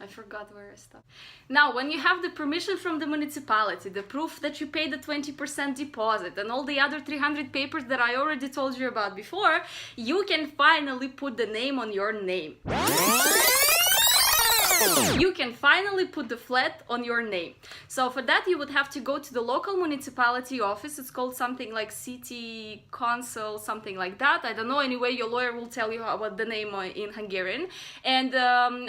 I forgot where I stopped. Now, when you have the permission from the municipality, the proof that you paid the 20% deposit, and all the other 300 papers that I already told you about before, you can finally put the name on your name. You can finally put the flat on your name. So for that you would have to go to the local municipality office. It's called something like city council, something like that. I don't know. Anyway, your lawyer will tell you what the name in Hungarian. And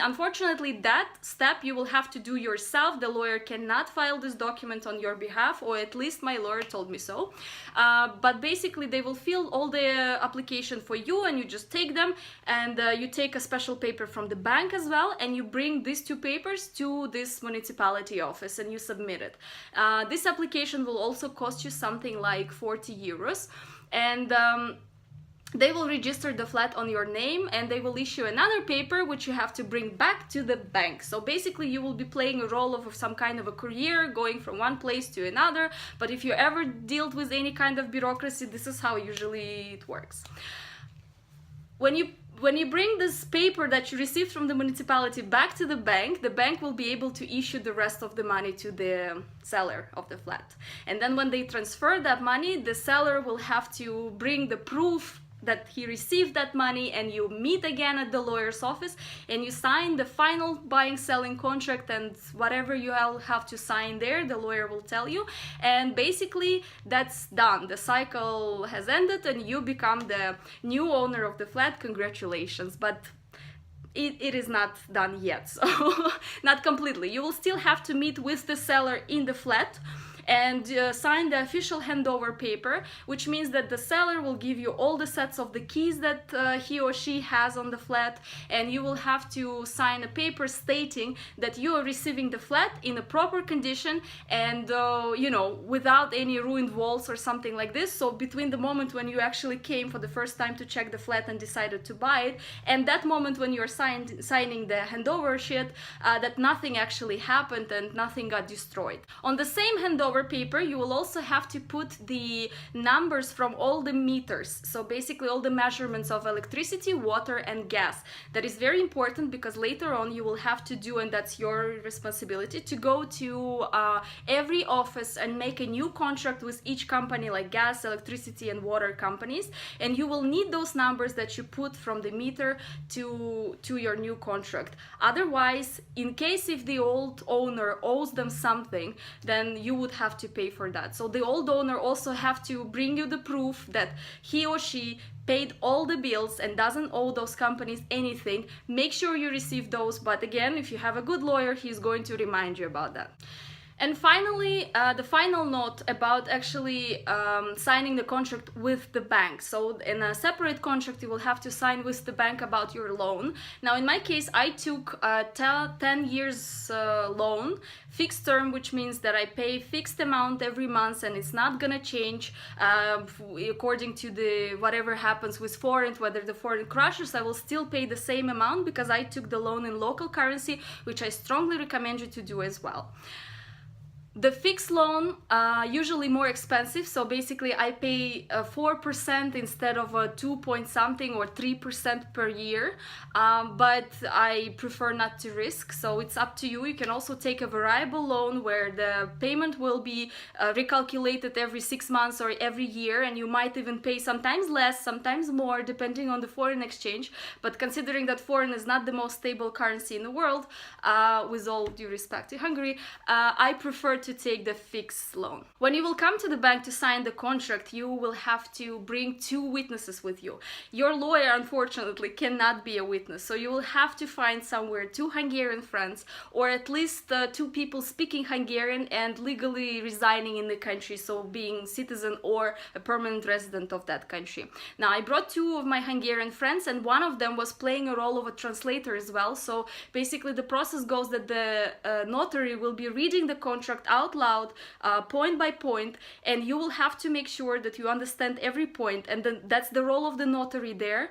unfortunately, that step you will have to do yourself. The lawyer cannot file this document on your behalf, or at least my lawyer told me so. But basically, they will fill all the application for you, and you just take them, and you take a special paper from the bank as well, and you bring these two papers to this municipality office and you submit it. This application will also cost you something like 40 euros, and they will register the flat on your name, and they will issue another paper which you have to bring back to the bank. So basically you will be playing a role of some kind of a courier, going from one place to another. But if you ever dealt with any kind of bureaucracy, this is how usually it works. When you bring this paper that you received from the municipality back to the bank will be able to issue the rest of the money to the seller of the flat. And then when they transfer that money, the seller will have to bring the proof that he received that money, and you meet again at the lawyer's office and you sign the final buying-selling contract, and whatever you all have to sign there, the lawyer will tell you. And basically that's done. The cycle has ended and you become the new owner of the flat. Congratulations. But it is not done yet, so not completely. You will still have to meet with the seller in the flat and sign the official handover paper, which means that the seller will give you all the sets of the keys that he or she has on the flat, and you will have to sign a paper stating that you are receiving the flat in a proper condition and you know, without any ruined walls or something like this. So between the moment when you actually came for the first time to check the flat and decided to buy it, and that moment when you're signing the handover sheet, that nothing actually happened and nothing got destroyed. On the same handover paper, you will also have to put the numbers from all the meters, so basically all the measurements of electricity, water and gas. That is very important because later on you will have to do, and that's your responsibility, to go to every office and make a new contract with each company, like gas, electricity and water companies, and you will need those numbers that you put from the meter to your new contract. Otherwise, in case if the old owner owes them something, then you would have to pay for that. So the old owner also have to bring you the proof that he or she paid all the bills and doesn't owe those companies anything. Make sure you receive those, but again, if you have a good lawyer, he's going to remind you about that. And finally, the final note about actually signing the contract with the bank. So in a separate contract, you will have to sign with the bank about your loan. Now, in my case, I took a 10 years loan, fixed term, which means that I pay fixed amount every month and it's not gonna change according to the whatever happens with foreign, whether the foreign crashes, I will still pay the same amount because I took the loan in local currency, which I strongly recommend you to do as well. The fixed loan usually more expensive, so basically I pay 4% instead of a 2 point something or 3% per year, but I prefer not to risk, so it's up to you. You can also take a variable loan where the payment will be recalculated every 6 months or every year, and you might even pay sometimes less, sometimes more, depending on the foreign exchange. But considering that foreign is not the most stable currency in the world, with all due respect to Hungary, I prefer to take the fixed loan. When you will come to the bank to sign the contract, you will have to bring 2 witnesses with you. Your lawyer, unfortunately, cannot be a witness, so you will have to find somewhere 2 Hungarian friends, or at least 2 people speaking Hungarian and legally residing in the country, so being citizen or a permanent resident of that country. Now, I brought 2 of my Hungarian friends, and one of them was playing a role of a translator as well. So basically the process goes that the notary will be reading the contract out loud, point by point, and you will have to make sure that you understand every point, and then that's the role of the notary there,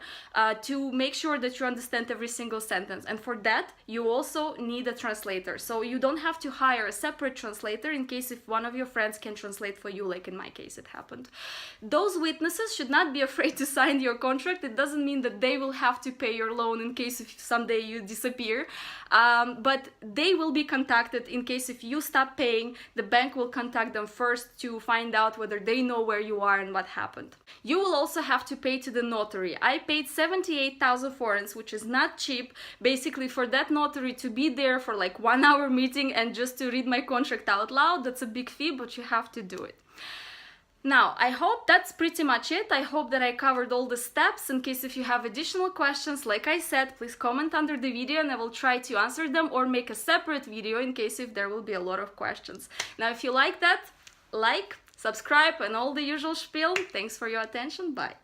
to make sure that you understand every single sentence. And for that, you also need a translator. So you don't have to hire a separate translator in case if one of your friends can translate for you, like in my case it happened. Those witnesses should not be afraid to sign your contract. It doesn't mean that they will have to pay your loan in case if someday you disappear, but they will be contacted in case if you stop paying. The bank will contact them first to find out whether they know where you are and what happened. You will also have to pay to the notary. I paid 78,000 forints, which is not cheap, basically for that notary to be there for like 1 hour meeting and just to read my contract out loud. That's a big fee, but you have to do it. Now, I hope that's pretty much it. I hope that I covered all the steps. In case if you have additional questions, like I said, please comment under the video and I will try to answer them or make a separate video in case if there will be a lot of questions. Now, if you like that, like, subscribe and all the usual spiel. Thanks for your attention. Bye.